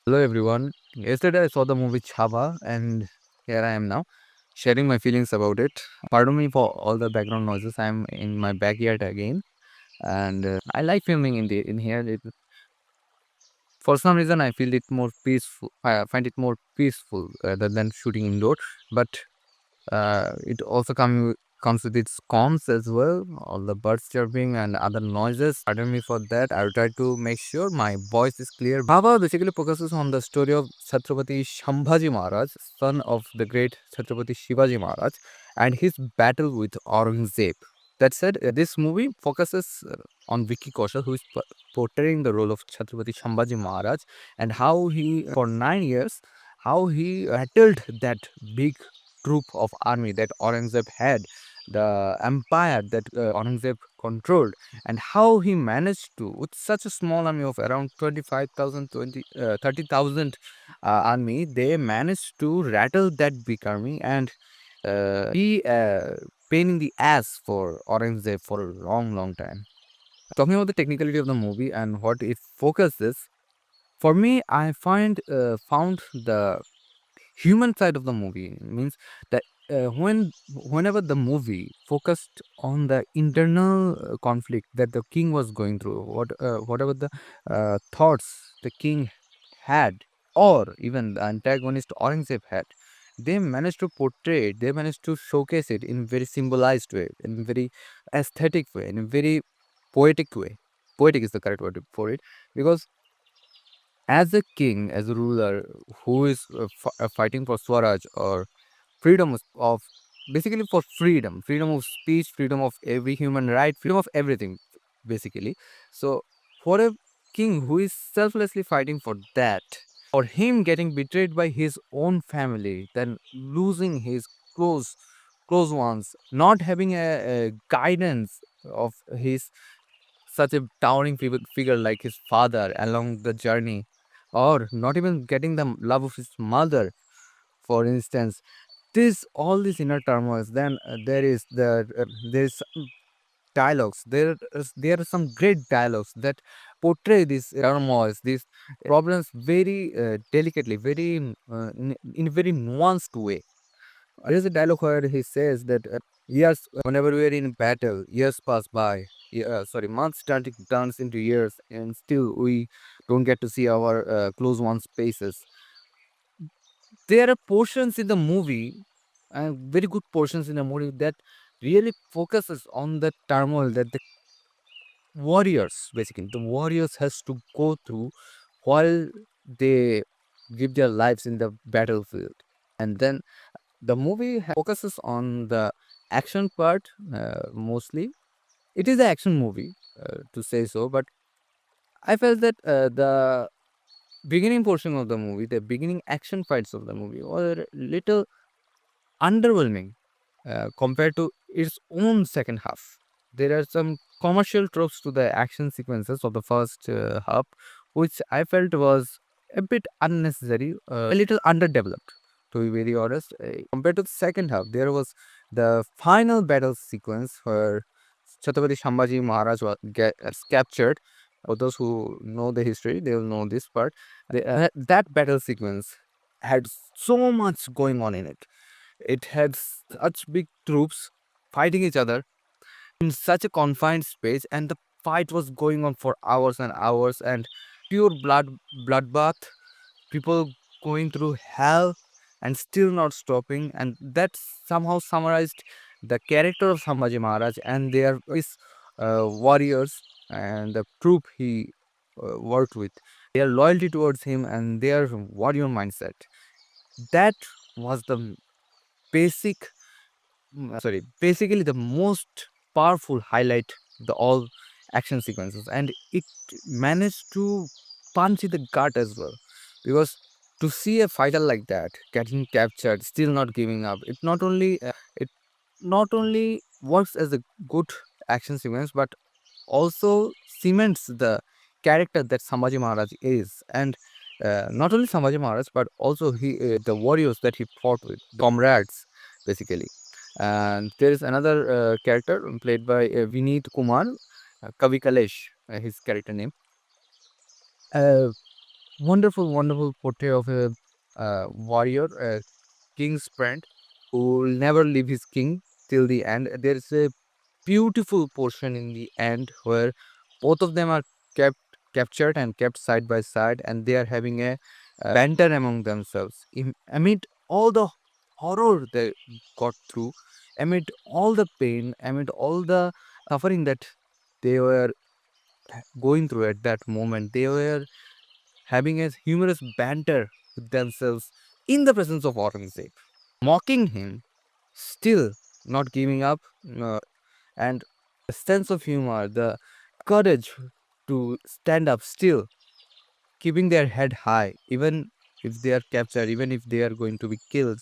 Hello everyone. Yesterday I saw the movie Chhaava and here I am now sharing my feelings about it. Pardon me for all the background noises. I'm in my backyard again and I like filming in here. For some reason I feel it more peaceful. I find it more peaceful rather than shooting indoor. But it also comes with its cons as well, all the birds chirping and other noises. Pardon me for that. I will try to make sure my voice is clear. Baba basically focuses on the story of Chhatrapati Sambhaji Maharaj, son of the great Chhatrapati Shivaji Maharaj, and his battle with Aurangzeb. That said, this movie focuses on Vicky Kaushal, who is portraying the role of Chhatrapati Sambhaji Maharaj, and how he, for 9 years, how he battled that big troop of army that Aurangzeb had, the empire that Aurangzeb controlled, and how he managed to, with such a small army of around 25,000, 30,000 army, they managed to rattle that big army and be pain in the ass for Aurangzeb for a long, long time. Talking about the technicality of the movie and what it focuses, for me, I found the human side of the movie means that whenever the movie focused on the internal conflict that the king was going through, whatever the thoughts the king had, or even the antagonist Aurangzeb had, they managed to portray it, they managed to showcase it in very symbolized way, in very aesthetic way, in a very poetic way. Poetic is the correct word for it, because as a king, as a ruler who is fighting for Swaraj or freedom of basically for freedom of speech, freedom of every human right, freedom of everything, basically. So, for a king who is selflessly fighting for that, for him getting betrayed by his own family, then losing his close close ones, not having a guidance of his such a towering figure like his father along the journey, or not even getting the love of his mother, for instance. This all these inner turmoils, then there is some dialogues, there are some great dialogues that portray these turmoils, these problems very delicately, very in a very nuanced way. There's a dialogue where he says that years, whenever we are in battle, years pass by. Sorry, months turns into years, and still we don't get to see our close ones' faces. There are portions in the movie, very good portions in the movie, that really focuses on the turmoil that the warriors, basically the warriors, has to go through while they give their lives in the battlefield. And then the movie focuses on the action part, mostly. It is an action movie, to say so, but I felt that the beginning portion of the movie, the beginning action fights of the movie, were little underwhelming compared to its own second half. There are some commercial tropes to the action sequences of the first half, which I felt was a bit unnecessary, a little underdeveloped, to be very honest. Compared to the second half, there was the final battle sequence where Chhatrapati Sambhaji Maharaj gets captured. For those who know the history, they will know this part. That battle sequence had so much going on in it. It had such big troops fighting each other in such a confined space, and the fight was going on for hours and hours, and pure bloodbath, people going through hell and still not stopping. And that somehow summarized the character of Sambhaji Maharaj and their his warriors and the troop he worked with, their loyalty towards him and their warrior mindset. That was the basic basically the most powerful highlight the all action sequences, and it managed to punch in the gut as well, because to see a fighter like that getting captured, still not giving up, it not only works as a good action sequence, but also cements the character that Sambhaji Maharaj is. And not only Sambhaji Maharaj, but also the warriors that he fought with, the comrades, basically. And there is another character played by Vineet Kumar, Kavi Kalesh, his character name. Uh, wonderful, wonderful portrait of a warrior, a king's friend who will never leave his king till the end. There's a beautiful portion in the end where both of them are kept captured and kept side by side, and they are having a banter among themselves. Amid all the horror they got through, amid all the pain, amid all the suffering that they were going through at that moment, they were having a humorous banter with themselves in the presence of Aurangzeb, mocking him, still not giving up, and the sense of humor, the courage to stand up, still keeping their head high, even if they are captured, even if they are going to be killed,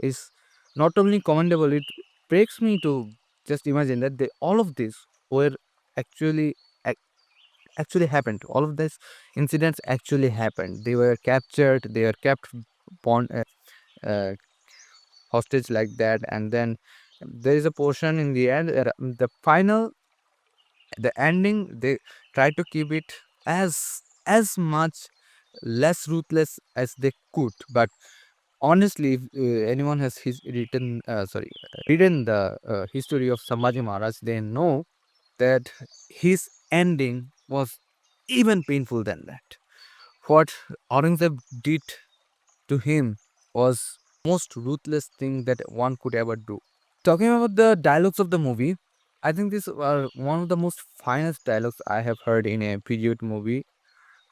is not only commendable. It breaks me to just imagine that all of this were actually actually happened. All of these incidents actually happened. They were captured, they were kept bond, uh, hostage like that, and then there is a portion in the end, the final, the ending. They try to keep it as much less ruthless as they could. But honestly, if anyone has readden the history of Sambhaji Maharaj, they know that his ending was even painful than that. What Aurangzeb did to him was most ruthless thing that one could ever do. Talking about the dialogues of the movie, I think these are one of the most finest dialogues I have heard in a period movie,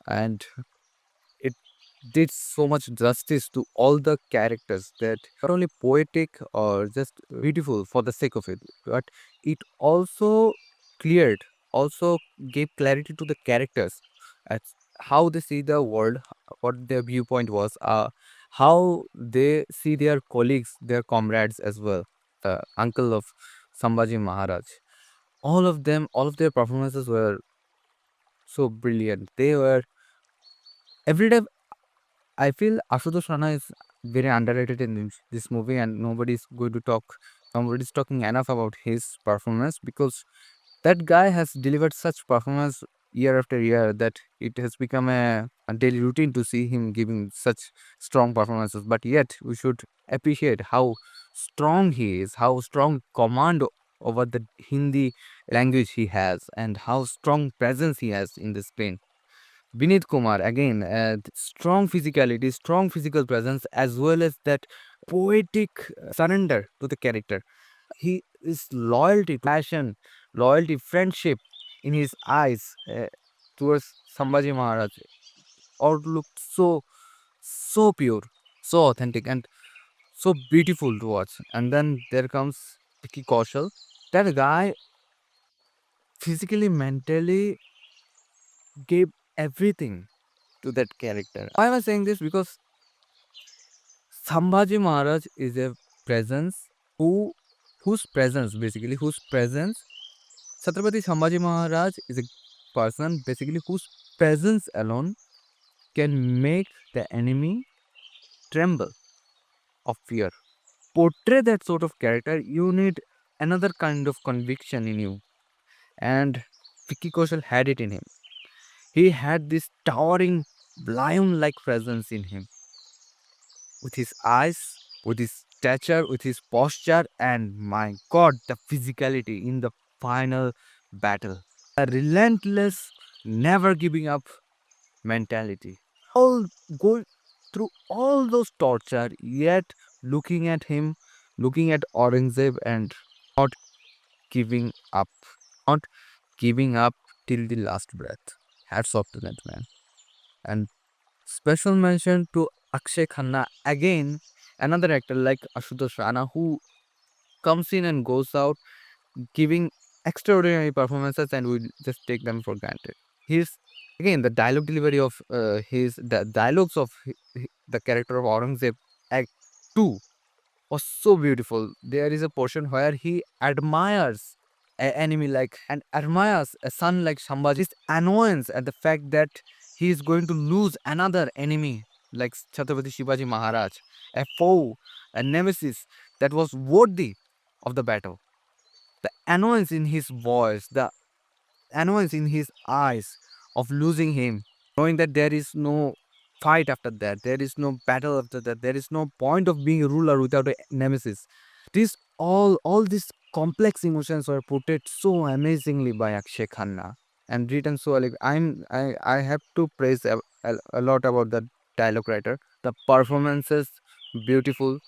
and it did so much justice to all the characters that not only poetic or just beautiful for the sake of it, but it also cleared, also gave clarity to the characters as how they see the world, what their viewpoint was, how they see their colleagues, their comrades as well. The uncle of Sambhaji Maharaj, all of them, all of their performances were so brilliant. They were every day. I feel Ashutosh Rana is very underrated in this movie, and nobody's talking enough about his performance, because that guy has delivered such performance year after year that it has become a daily routine to see him giving such strong performances. But yet, we should appreciate how strong he is, how strong command over the Hindi language he has, and how strong presence he has in the screen. Vinith Kumar, again, strong physicality, strong physical presence, as well as that poetic surrender to the character. He is loyalty, passion, loyalty, friendship in his eyes towards Sambhaji Maharaj. All looked so pure, so authentic, and so beautiful to watch. And then there comes Vicky Kaushal. That guy physically, mentally gave everything to that character. Why am I saying this? Because Sambhaji Maharaj is a presence who whose presence basically whose presence Chhatrapati Sambhaji Maharaj is a person basically whose presence alone can make the enemy tremble of fear. Portray that sort of character, you need another kind of conviction in you. And Vicky Kaushal had it in him. He had this towering lion like presence in him, with his eyes, with his stature, with his posture, and my god, the physicality in the final battle. A relentless, never giving up mentality. All going through all those torture, yet looking at him, looking at Aurangzeb, and not giving up. Not giving up till the last breath. Hats off to that man. And special mention to Akshay Khanna, again, another actor like Ashutosh Rana, who comes in and goes out giving extraordinary performances, and we just take them for granted. He's again the dialogue delivery of the dialogues of the character of Aurangzeb Act 2 was so beautiful. There is a portion where he admires an enemy like and admires a son like Shambhaji. His annoyance at the fact that he is going to lose another enemy like Chhatrapati Shivaji Maharaj, a foe, a nemesis that was worthy of the battle. The annoyance in his voice, the annoyance in his eyes of losing him, knowing that there is no fight after that. There is no battle after that. There is no point of being a ruler without a nemesis. This all these complex emotions were portrayed so amazingly by Akshay Khanna and written so like I have to praise a lot about the dialogue writer. The performances beautiful.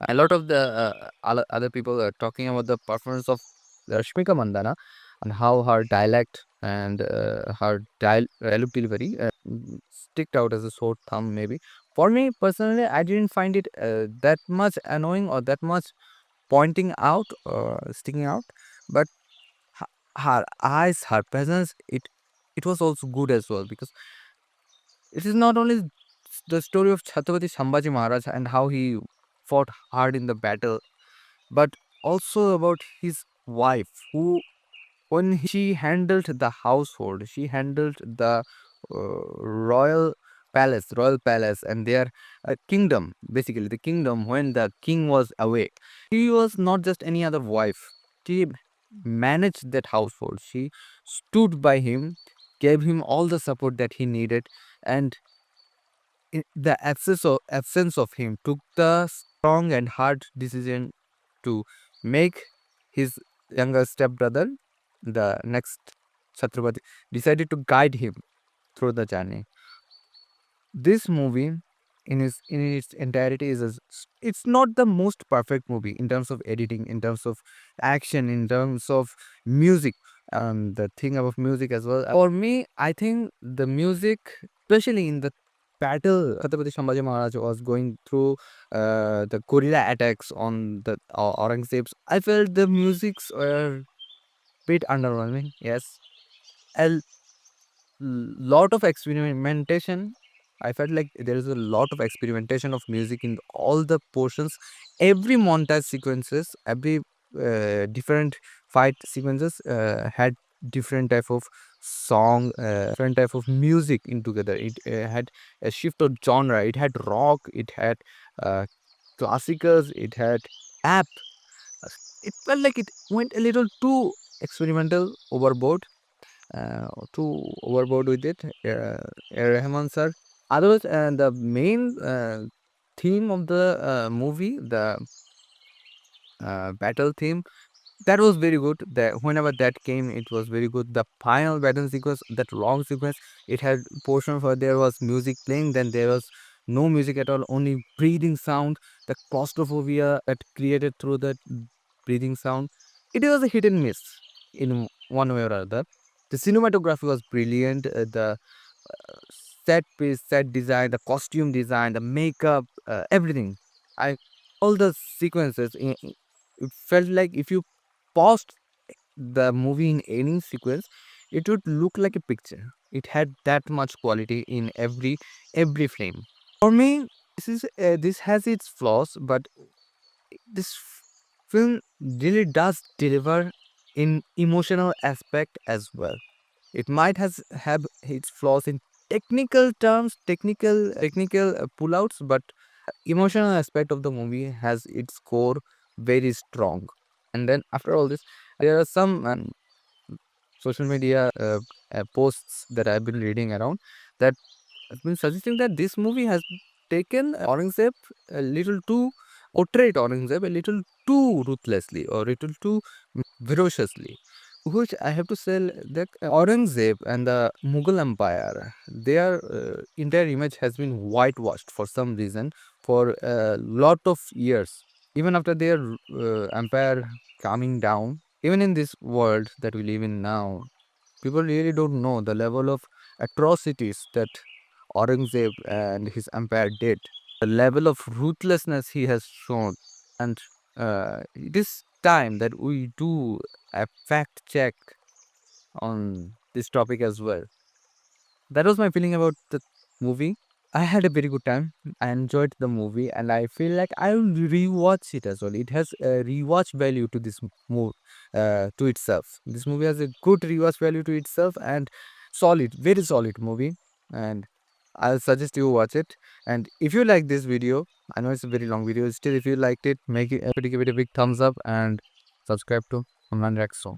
A lot of the other people are talking about the performance of Rashmika Mandana and how her dialect and her dialogue delivery sticked out as a sore thumb maybe. For me personally, I didn't find it that much annoying or that much pointing out or sticking out, but her eyes, her presence, it was also good as well because it is not only the story of Chhatrapati Sambhaji Maharaj and how he fought hard in the battle, but also about his wife, who, when she handled the household, she handled the royal palace, and their kingdom, basically the kingdom when the king was away. She was not just any other wife. She managed that household. She stood by him, gave him all the support that he needed, and in the absence of him, took the strong and hard decision to make his younger stepbrother, the next Chhatrapati, decided to guide him through the journey. This movie, in its entirety, it's not the most perfect movie in terms of editing, in terms of action, in terms of music. The thing about music as well. For me, I think the music, especially in the battle, Chhatrapati Sambhaji Maharaj was going through the guerrilla attacks on the Aurangzebs. I felt the musics were bit underwhelming. Yes, a lot of experimentation. I felt like there is a lot of experimentation of music in all the portions. Every montage sequences, every different fight sequences had different type of song, different type of music in together. It had a shift of genre. It had rock. It had uh, classicals. It had rap. It felt like it went a little too experimental, overboard, too overboard with it. Rahman sir. Otherwise, the main theme of the movie, the battle theme, that was very good. That whenever that came, it was very good. The final battle sequence, that long sequence, it had portion where there was music playing, then there was no music at all, only breathing sound. The claustrophobia that created through that breathing sound, it was a hit and miss in one way or other. The cinematography was brilliant. The set piece, set design, the costume design, the makeup, everything. I all the sequences. It felt like if you paused the movie in any sequence, it would look like a picture. It had that much quality in every frame. For me, this has its flaws, but this film really does deliver in emotional aspect as well. It might has have its flaws in technical terms, technical pullouts, but emotional aspect of the movie has its core very strong. And then after all this, there are some social media posts that I've been reading around that has been suggesting that this movie has taken Aurangzeb a little too, portrayed Aurangzeb a little too ruthlessly or a little too ferociously. Which I have to say that Aurangzeb and the Mughal Empire, their entire image has been whitewashed for some reason for a lot of years. Even after their empire coming down, even in this world that we live in now, people really don't know the level of atrocities that Aurangzeb and his empire did, the level of ruthlessness he has shown. And it is time that we do a fact check on this topic as well. That was my feeling about the movie. I had a very good time. I enjoyed the movie, and I feel like I will rewatch it as well. It has a rewatch value to this movie, to itself. This movie has a good rewatch value to itself, and solid, very solid movie. And I'll suggest you watch it. And if you like this video, I know it's a very long video. Still, if you liked it, give it a big thumbs up and subscribe to Amlan Rexo.